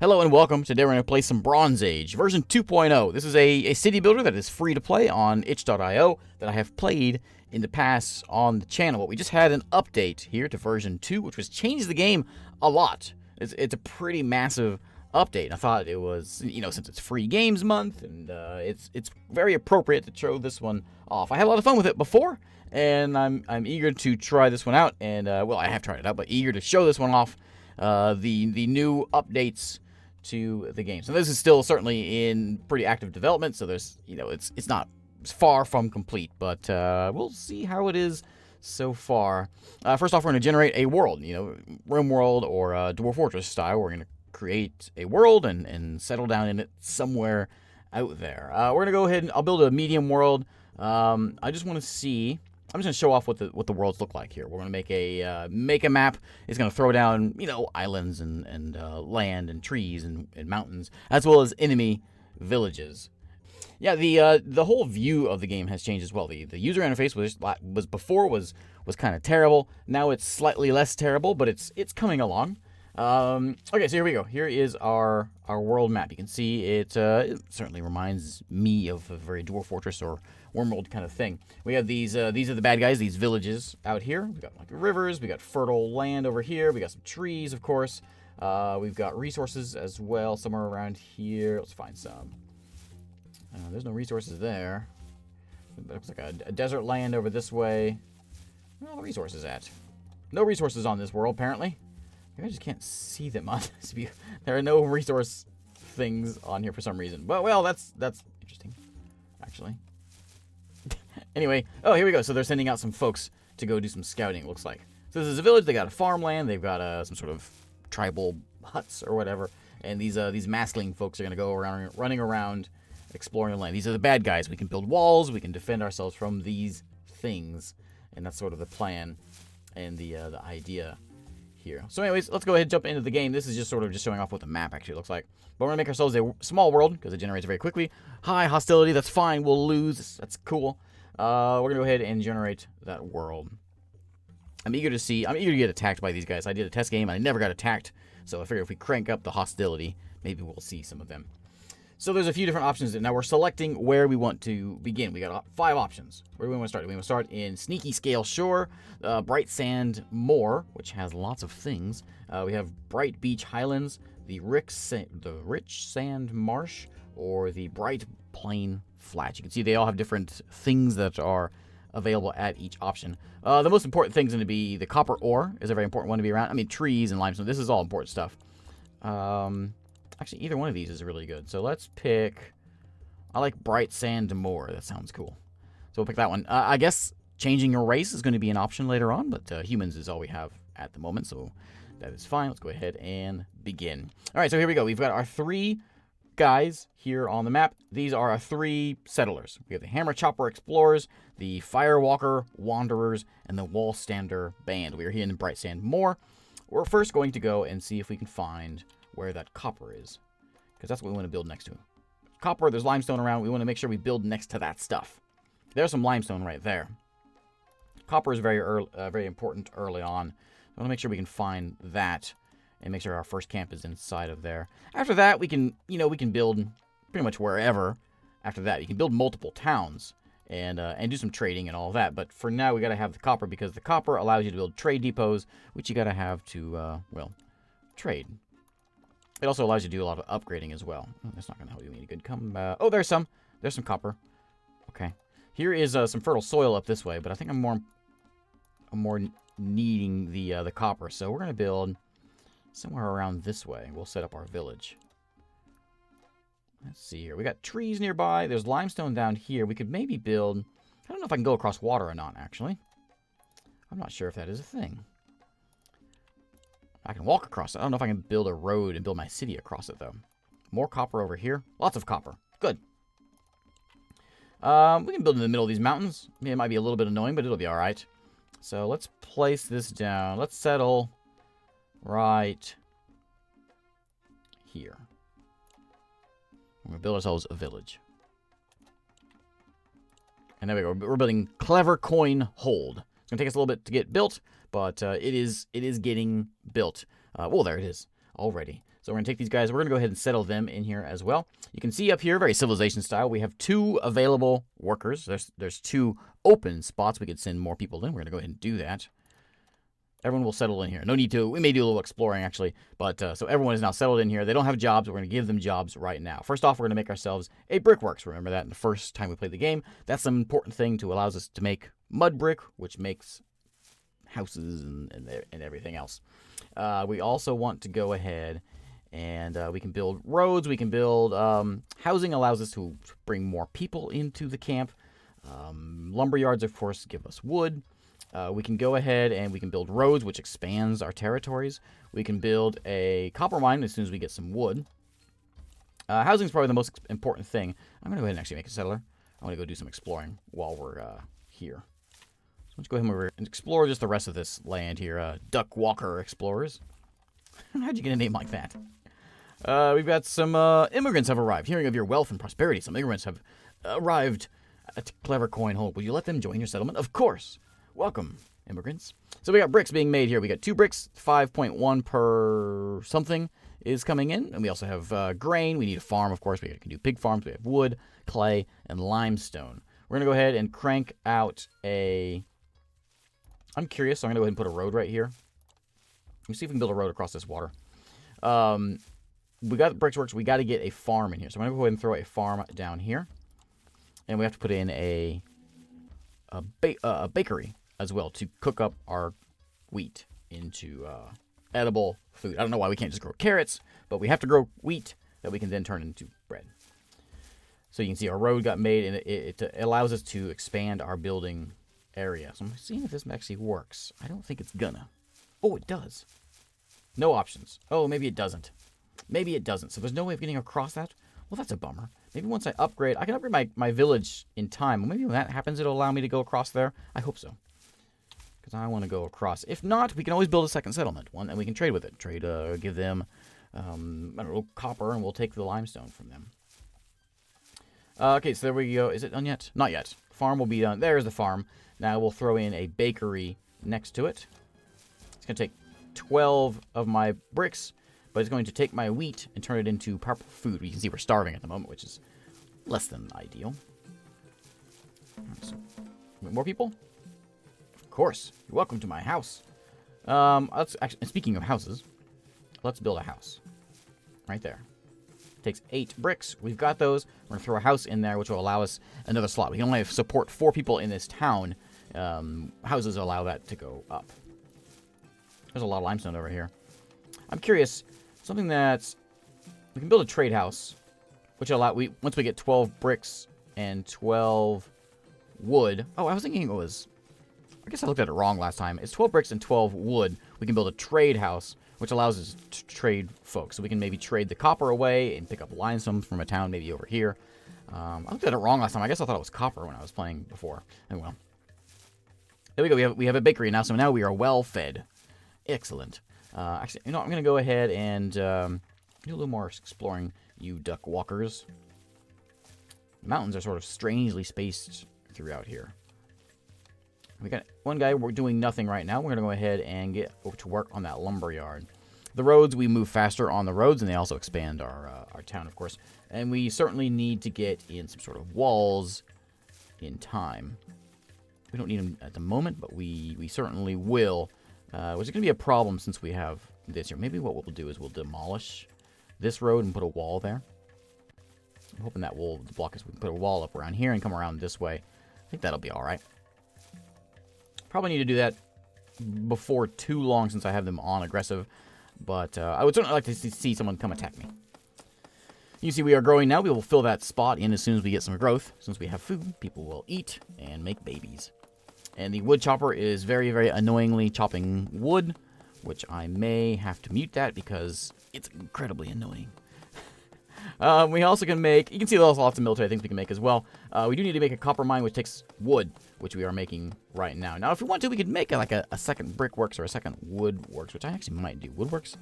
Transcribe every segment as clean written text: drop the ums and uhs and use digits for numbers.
Hello and welcome. Today we're going to play some BronzeAge, version 2.0. This is a city builder that is free to play on itch.io that I have played in the past on the channel. But we just had an update here to version 2, which was changed the game a lot. It's a pretty massive update. I thought it was, since it's free games month, and it's very appropriate to show this one off. I had a lot of fun with it before, and I'm eager to try this one out. And well, I have tried it out, but eager to show this one off. The new updates to the game. So this is still certainly in pretty active development, so there's, it's not far from complete, but we'll see how it is so far. First off, we're going to generate a world, Rim World or Dwarf Fortress style. We're going to create a world and settle down in it somewhere out there. We're going to go ahead and I'll build a medium world. I just want to see. I'm just going to show off what the worlds look like here. We're going to make a map. It's going to throw down, islands and land and trees and mountains, as well as enemy villages. Yeah, the whole view of the game has changed as well. The user interface was before was kind of terrible. Now it's slightly less terrible, but it's coming along. Okay, so here we go. Here is our world map. You can see it certainly reminds me of a very Dwarf Fortress or Wormworld kind of thing. We have these are the bad guys, these villages out here. We've got like rivers, we got fertile land over here, we got some trees, of course. We've got resources as well somewhere around here. Let's find some. There's no resources there. It looks like a desert land over this way. Where are all the resources at? No resources on this world, apparently. I just can't see them on this view. There are no resource things on here for some reason. But, well, that's interesting, actually. Anyway, oh, here we go. So they're sending out some folks to go do some scouting, it looks like. So this is a village. They got a farmland. They've got some sort of tribal huts or whatever. And these maskling folks are going to go around, running around, exploring the land. These are the bad guys. We can build walls. We can defend ourselves from these things. And that's sort of the plan and the idea here. So anyways, let's go ahead and jump into the game. This is just sort of showing off what the map actually looks like. But we're going to make ourselves a small world because it generates very quickly. High hostility, that's fine. We'll lose. That's cool. We're going to go ahead and generate that world. I'm eager to get attacked by these guys. I did a test game and I never got attacked. So I figure if we crank up the hostility, maybe we'll see some of them. So there's a few different options. Now we're selecting where we want to begin. We got 5 options. Where do we want to start? We want to start in Sneaky Scale Shore, Bright Sand Moor, which has lots of things. We have Bright Beach Highlands, the Rich Sand Marsh, or the Bright Plain Flat. You can see they all have different things that are available at each option. The most important thing's going to be the copper ore is a very important one to be around. I mean, trees and limestone. This is all important stuff. Actually, either one of these is really good. So let's pick. I like Bright Sand Moor. That sounds cool. So we'll pick that one. I guess changing your race is going to be an option later on, but humans is all we have at the moment, so that is fine. Let's go ahead and begin. All right, so here we go. We've got our 3 guys here on the map. These are our 3 settlers. We have the Hammer Chopper Explorers, the Firewalker Wanderers, and the Wall Stander Band. We are here in Bright Sand Moor. We're first going to go and see if we can find where that copper is, because that's what we want to build next to. Copper, there's limestone around. We want to make sure we build next to that stuff. There's some limestone right there. Copper is very important early on. I want to make sure we can find that and make sure our first camp is inside of there. After that, we can build pretty much wherever. After that, you can build multiple towns and do some trading and all of that. But for now, we got to have the copper because the copper allows you to build trade depots, which you got to have to trade. It also allows you to do a lot of upgrading as well. That's not going to help you any good. Oh, there's some copper. Okay. Here is some fertile soil up this way, but I think I'm more needing the copper. So we're going to build somewhere around this way. We'll set up our village. Let's see here. We got trees nearby. There's limestone down here. We could maybe build. I don't know if I can go across water or not, actually. I'm not sure if that is a thing. I can walk across it. I don't know if I can build a road and build my city across it, though. More copper over here. Lots of copper. Good. We can build in the middle of these mountains. It might be a little bit annoying, but it'll be all right. So let's place this down. Let's settle right here. We're going to build ourselves a village. And there we go. We're building Clever Coin Hold. It's going to take us a little bit to get built, but it is getting built. Well, there it is already. So we're going to take these guys. We're going to go ahead and settle them in here as well. You can see up here, very civilization style, we have 2 available workers. There's 2 open spots. We could send more people in. We're going to go ahead and do that. Everyone will settle in here. No need to. We may do a little exploring, actually. But so everyone is now settled in here. They don't have jobs. We're going to give them jobs right now. First off, we're going to make ourselves a brickworks. Remember that in the first time we played the game. That's an important thing to allows us to make mud brick, which makes houses and everything else. We also want to go ahead and we can build roads. We can build housing. Allows us to bring more people into the camp. Lumber yards, of course, give us wood. We can go ahead and we can build roads, which expands our territories. We can build a copper mine as soon as we get some wood. Housing is probably the most important thing. I'm going to go ahead and actually make a settler. I want to go do some exploring while we're here. So let's go ahead and explore just the rest of this land here. Duck Walker Explorers. How'd you get a name like that? We've got some immigrants have arrived. Hearing of your wealth and prosperity, some immigrants have arrived at Clever Coin Hole. Will you let them join your settlement? Of course. Welcome, immigrants. So we got bricks being made here. We got 2 bricks, 5.1 per something is coming in. And we also have grain. We need a farm, of course. We can do pig farms. We have wood, clay, and limestone. We're going to go ahead and crank out a... I'm curious, so I'm going to go ahead and put a road right here. Let me see if we can build a road across this water. We got bricks works. We got to get a farm in here. So I'm going to go ahead and throw a farm down here. And we have to put in a bakery as well to cook up our wheat into edible food. I don't know why we can't just grow carrots, but we have to grow wheat that we can then turn into bread. So you can see our road got made, and it allows us to expand our building area. So I'm seeing if this actually works. I don't think it's gonna. Oh, it does. No options. Oh, maybe it doesn't. Maybe it doesn't. So there's no way of getting across that? Well, that's a bummer. Maybe once I upgrade, I can upgrade my village in time. Well, maybe when that happens, it'll allow me to go across there. I hope so. Because I want to go across. If not, we can always build a second settlement. One, and we can trade with it. Give them, I don't know, copper, and we'll take the limestone from them. Okay, so there we go. Is it done yet? Not yet. Farm will be done. There's the farm. Now we'll throw in a bakery next to it. It's going to take 12 of my bricks, but it's going to take my wheat and turn it into proper food. You can see we're starving at the moment, which is less than ideal. So, more people? Of course. You're welcome to my house. Speaking of houses, let's build a house. Right there. Takes 8 bricks. We've got those. We're going to throw a house in there, which will allow us another slot. We can only support 4 people in this town. Houses allow that to go up. There's a lot of limestone over here. I'm curious, something that's... We can build a trade house, which once we get 12 bricks and 12 wood... Oh, I was thinking it was... I guess I looked at it wrong last time. It's 12 bricks and 12 wood. We can build a trade house, which allows us to trade folks. So we can maybe trade the copper away and pick up limestone from a town maybe over here. I looked at it wrong last time. I guess I thought it was copper when I was playing before. Oh, well. There we go. We have a bakery now, so now we are well fed. Excellent. Actually, you know, I'm going to go ahead and do a little more exploring, you duck walkers. The mountains are sort of strangely spaced throughout here. We got one guy, we're doing nothing right now. We're going to go ahead and get over to work on that lumber yard. The roads, we move faster on the roads, and they also expand our town, of course. And we certainly need to get in some sort of walls in time. We don't need them at the moment, but we certainly will. Which is going to be a problem since we have this here. Maybe what we'll do is we'll demolish this road and put a wall there. I'm hoping that will block us. We can put a wall up around here and come around this way. I think that'll be all right. Probably need to do that before too long since I have them on aggressive. But I would certainly like to see someone come attack me. You see we are growing now. We will fill that spot in as soon as we get some growth. Since we have food, people will eat and make babies. And the wood chopper is very, very annoyingly chopping wood, which I may have to mute that because it's incredibly annoying. We also can make, you can see there's lots of military things we can make as well. We do need to make a copper mine, which takes wood, which we are making right now. Now, if we want to, we could make like a second brickworks or a second woodworks, which I actually might do. Woodworks?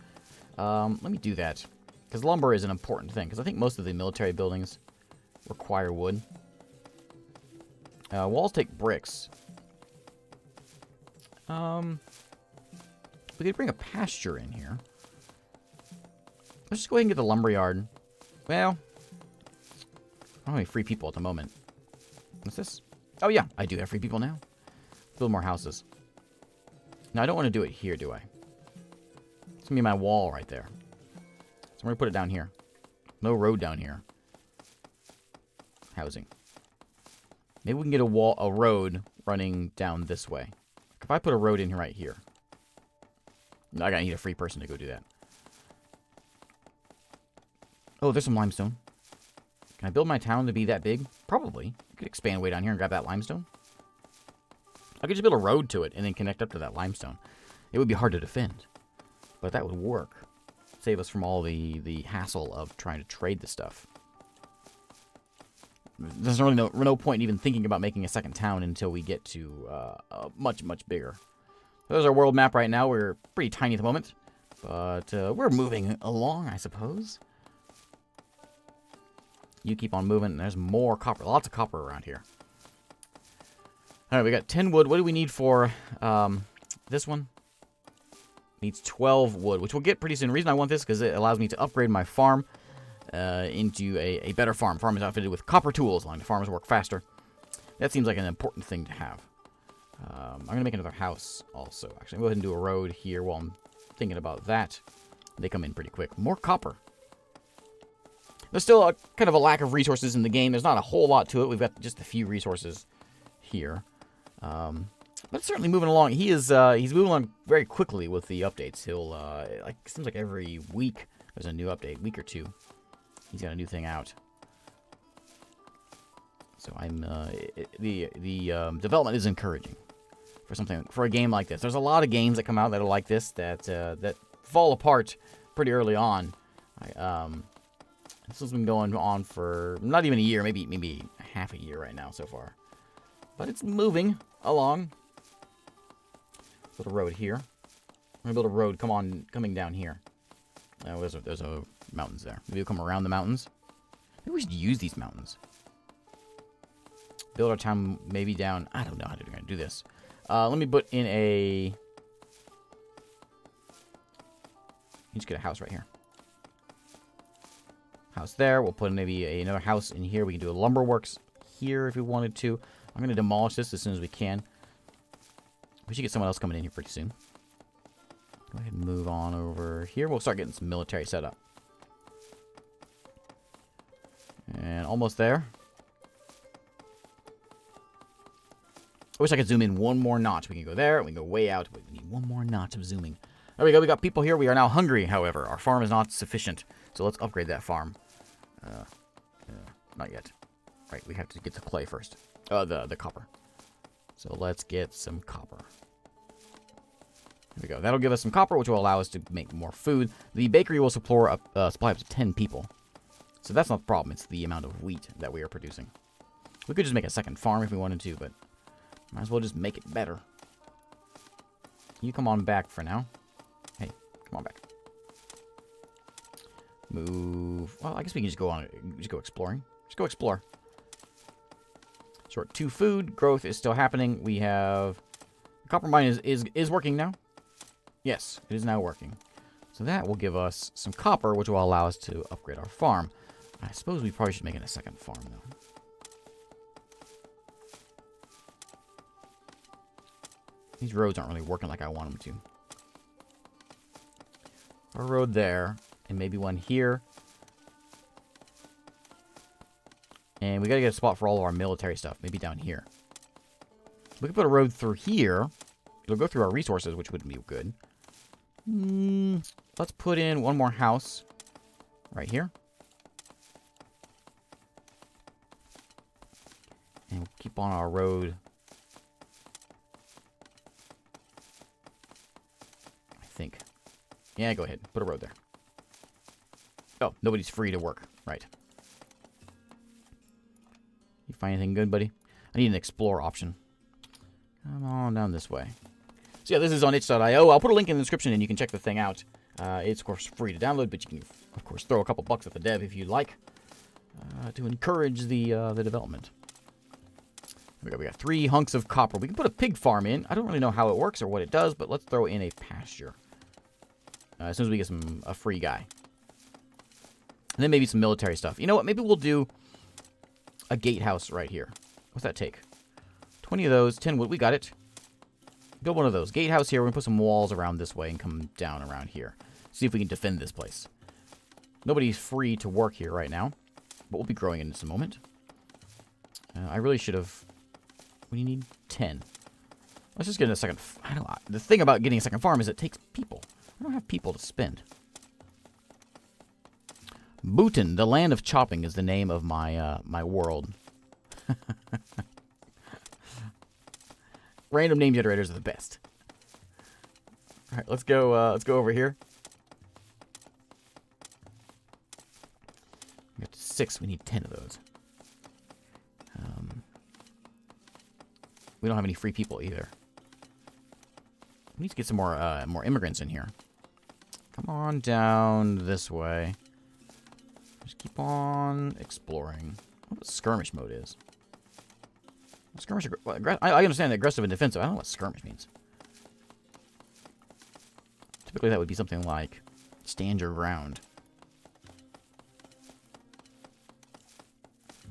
Let me do that, because lumber is an important thing, because I think most of the military buildings require wood. Walls take bricks. We could bring a pasture in here. Let's just go ahead and get the lumberyard. Well, I don't have any free people at the moment. What's this? Oh, yeah, I do have free people now. Build more houses. Now, I don't want to do it here, do I? It's going to be my wall right there. So I'm going to put it down here. No road down here. Housing. Maybe we can get a road running down this way. If I put a road in right here. I gotta need a free person to go do that. Oh, there's some limestone. Can I build my town to be that big? Probably. I could expand way down here and grab that limestone. I could just build a road to it and then connect up to that limestone. It would be hard to defend. But that would work. Save us from all the hassle of trying to trade the stuff. There's really no point in even thinking about making a second town until we get to much, much bigger. There's our world map right now. We're pretty tiny at the moment. But we're moving along, I suppose. You keep on moving. There's more copper. Lots of copper around here. Alright, we got 10 wood. What do we need for this one? Needs 12 wood, which we'll get pretty soon. The reason I want this is because it allows me to upgrade my farm into a better farm. Farm is outfitted with copper tools, allowing the farmers to work faster. That seems like an important thing to have. I'm going to make another house also. Actually, I'll go ahead and do a road here while I'm thinking about that. They come in pretty quick. More copper. There's still kind of a lack of resources in the game. There's not a whole lot to it. We've got just a few resources here. But it's certainly moving along. He's moving along very quickly with the updates. He'll seems like every week there's a new update, week or two. He's got a new thing out. So I'm the development is encouraging for a game like this. There's a lot of games that come out that are like this that fall apart pretty early on. This has been going on for not even a year, maybe half a year right now so far. But it's moving along. Build a road here. I'm gonna build a road coming down here. Oh, there's a mountains there. Maybe we'll come around the mountains. Maybe we should use these mountains. Build our town maybe down. I don't know how to do this. Let me put in a. Just get a house right here. House there. We'll put maybe another house in here. We can do a lumber works here if we wanted to. I'm going to demolish this as soon as we can. We should get someone else coming in here pretty soon. Go ahead and move on over here. We'll start getting some military set up. And almost there. I wish I could zoom in one more notch. We can go there. We can go way out. But we need one more notch of zooming. There we go. We got people here. We are now hungry, however. Our farm is not sufficient. So let's upgrade that farm. Not yet. Right, we have to get the clay first. The copper. So let's get some copper. There we go. That'll give us some copper, which will allow us to make more food. The bakery will supply up to 10 people. So that's not the problem. It's the amount of wheat that we are producing. We could just make a second farm if we wanted to, but might as well just make it better. You come on back for now. Hey, come on back. Move. Well, I guess we can just go exploring. Just go explore. Short 2 food. Growth is still happening. We have the copper mine is working now. Yes, it is now working. So that will give us some copper, which will allow us to upgrade our farm. I suppose we probably should make it a second farm, though. These roads aren't really working like I want them to. A road there, and maybe one here. And we gotta get a spot for all of our military stuff, maybe down here. We could put a road through here. It'll go through our resources, which wouldn't be good. Let's put in one more house right here. And we'll keep on our road. I think. Yeah, go ahead. Put a road there. Oh, nobody's free to work. Right. You find anything good, buddy? I need an explore option. Come on down this way. So yeah, this is on itch.io. I'll put a link in the description and you can check the thing out. It's, of course, free to download, but you can, of course, throw a couple bucks at the dev if you'd like to encourage the development. We got 3 hunks of copper. We can put a pig farm in. I don't really know how it works or what it does, but let's throw in a pasture. As soon as we get a free guy. And then maybe some military stuff. You know what? Maybe we'll do a gatehouse right here. What's that take? 20 of those, 10 wood. We got it. Build one of those. Gatehouse here. We're going to put some walls around this way and come down around here. See if we can defend this place. Nobody's free to work here right now. But we'll be growing in just a moment. I really should have... What do you need? 10. Let's just get a second... The thing about getting a second farm is it takes people. I don't have people to spend. Bhutan, the land of chopping, is the name of my my world. Random name generators are the best. All right, let's go over here. We got 6. We need 10 of those. We don't have any free people either. We need to get some more immigrants in here. Come on down this way. Just keep on exploring. What skirmish mode is. Skirmish. I understand aggressive and defensive. I don't know what skirmish means. Typically, that would be something like stand your ground.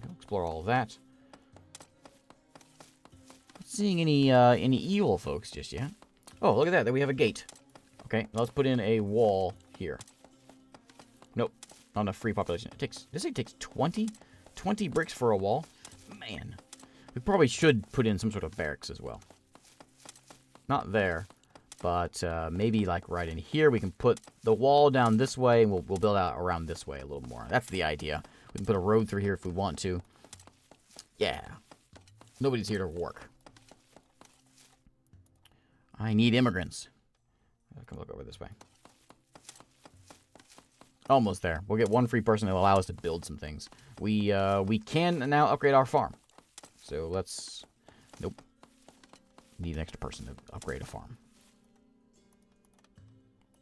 Go explore all of that. Not seeing any evil folks just yet. Oh, look at that! There we have a gate. Okay, let's put in a wall here. Nope, not enough free population. It takes. This thing takes 20 bricks for a wall. Man. We probably should put in some sort of barracks as well. Not there, but maybe like right in here. We can put the wall down this way, and we'll build out around this way a little more. That's the idea. We can put a road through here if we want to. Yeah. Nobody's here to work. I need immigrants. I'll come look over this way. Almost there. We'll get one free person that will allow us to build some things. We can now upgrade our farm. So let's... Nope. Need an extra person to upgrade a farm.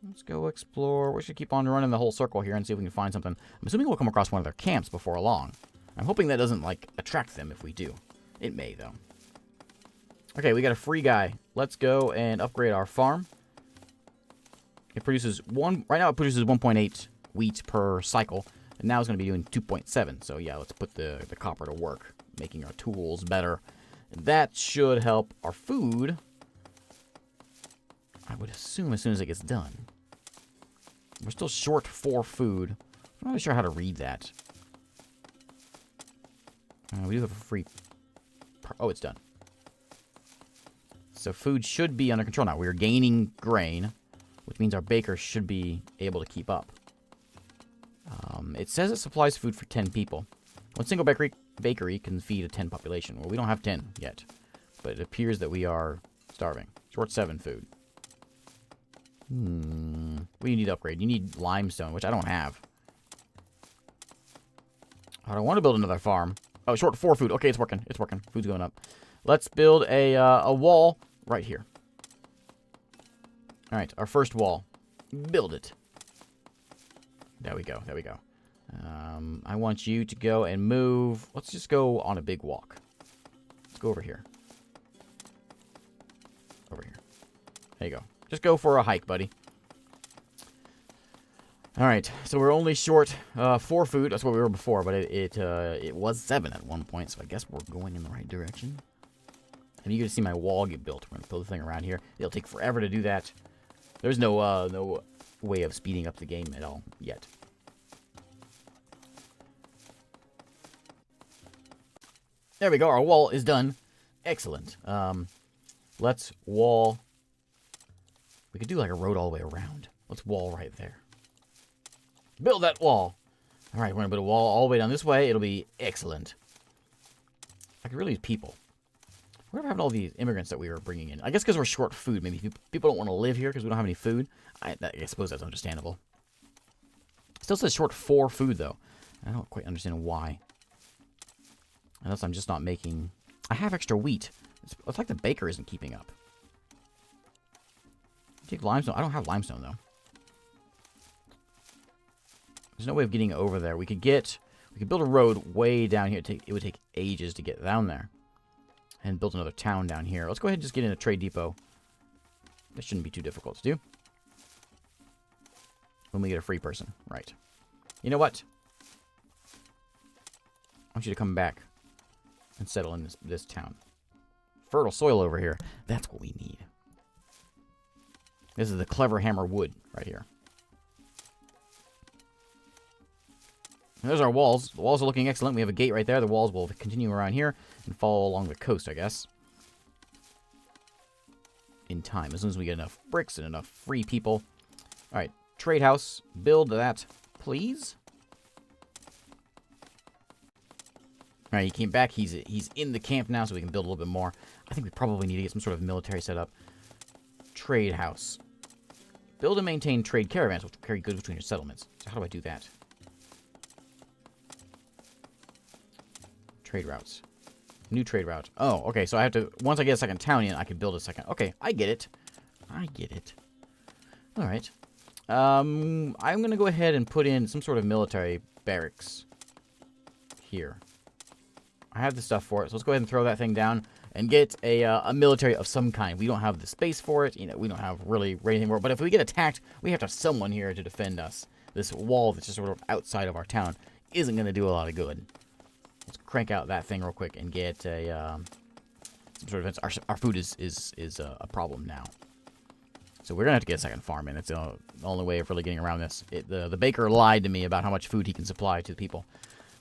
Let's go explore. We should keep on running the whole circle here and see if we can find something. I'm assuming we'll come across one of their camps before long. I'm hoping that doesn't, like, attract them if we do. It may, though. Okay, we got a free guy. Let's go and upgrade our farm. It produces right now it produces 1.8 wheat per cycle. And now it's going to be doing 2.7. So, yeah, let's put the copper to work, making our tools better. And that should help our food. I would assume as soon as it gets done. We're still short 4 food. I'm not really sure how to read that. We do have a free... Oh, it's done. So food should be under control now. We're gaining grain, which means our bakers should be able to keep up. It says it supplies food for 10 people. One single bakery can feed a 10 population. Well, we don't have 10 yet, but it appears that we are starving. Short 7 food. What do you need to upgrade? You need limestone, which I don't have. I don't want to build another farm. Oh, short 4 food. Okay, it's working. It's working. Food's going up. Let's build a wall right here. All right, our first wall. Build it. There we go. There we go. I want you to go and move. Let's just go on a big walk. Let's go over here. Over here. There you go. Just go for a hike, buddy. All right, so we're only short 4 food. That's what we were before, but it was 7 at one point, so I guess we're going in the right direction. And you can see my wall get built. We're going to build the thing around here. It'll take forever to do that. There's no way of speeding up the game at all yet. There we go. Our wall is done. Excellent. Let's wall. We could do like a road all the way around. Let's wall right there. Build that wall. All right, we're going to build a wall all the way down this way. It'll be excellent. I could really use people. Whatever happened to all these immigrants that we were bringing in? I guess because we're short food. Maybe people don't want to live here because we don't have any food. I suppose that's understandable. Still says short 4 food, though. I don't quite understand why. Unless I'm just not making... I have extra wheat. It's like the baker isn't keeping up. Take limestone. I don't have limestone, though. There's no way of getting over there. We could build a road way down here. It would take ages to get down there. And build another town down here. Let's go ahead and just get in a trade depot. This shouldn't be too difficult to do. When we get a free person. Right. You know what? want you to come back and settle in this town. Fertile soil over here. That's what we need. This is the clever hammer wood right here. And there's our walls. The walls are looking excellent. We have a gate right there. The walls will continue around here and follow along the coast, I guess. In time, as soon as we get enough bricks and enough free people. All right, trade house. Build that, please. All right, he came back. He's in the camp now, so we can build a little bit more. I think we probably need to get some sort of military setup. Trade house. Build and maintain trade caravans, which will carry goods between your settlements. So how do I do that? Trade routes. New trade route. Oh, okay, so I have to... Once I get a second town in, I can build a second... Okay, I get it. I get it. All right. I'm going to go ahead and put in some sort of military barracks here. I have the stuff for it, so let's go ahead and throw that thing down and get a military of some kind. We don't have the space for it. You know, we don't have really anything for it. But if we get attacked, we have to have someone here to defend us. This wall that's just sort of outside of our town isn't going to do a lot of good. Let's crank out that thing real quick and get a some sort of defense. Our food is a problem now. So we're going to have to get a second farm in. That's the only way of really getting around this. The baker lied to me about how much food he can supply to the people.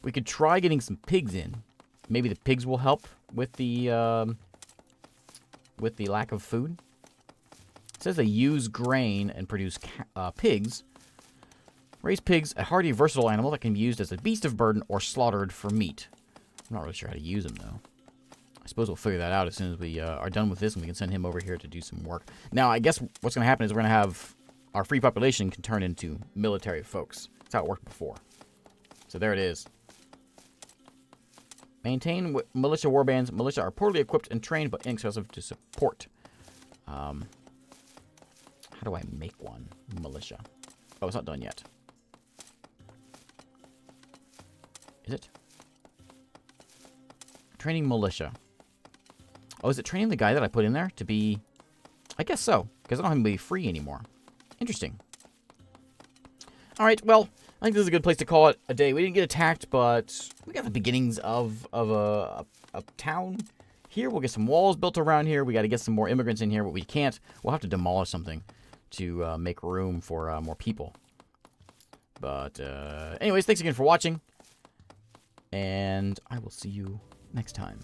We could try getting some pigs in. Maybe the pigs will help with the lack of food. It says they use grain and produce pigs. Raise pigs, a hardy, versatile animal that can be used as a beast of burden or slaughtered for meat. I'm not really sure how to use them, though. I suppose we'll figure that out as soon as we are done with this, and we can send him over here to do some work. Now, I guess what's going to happen is we're going to have our free population can turn into military folks. That's how it worked before. So there it is. Maintain militia warbands. Militia are poorly equipped and trained, but inexpensive to support. How do I make one? Militia. Oh, it's not done yet. Is it? Training militia. Oh, is it training the guy that I put in there to be... I guess so, because I don't have him be free anymore. Interesting. All right, well, I think this is a good place to call it a day. We didn't get attacked, but we got the beginnings of a town here. We'll get some walls built around here. We got to get some more immigrants in here, but we can't. We'll have to demolish something to make room for more people. But anyways, thanks again for watching. And I will see you next time.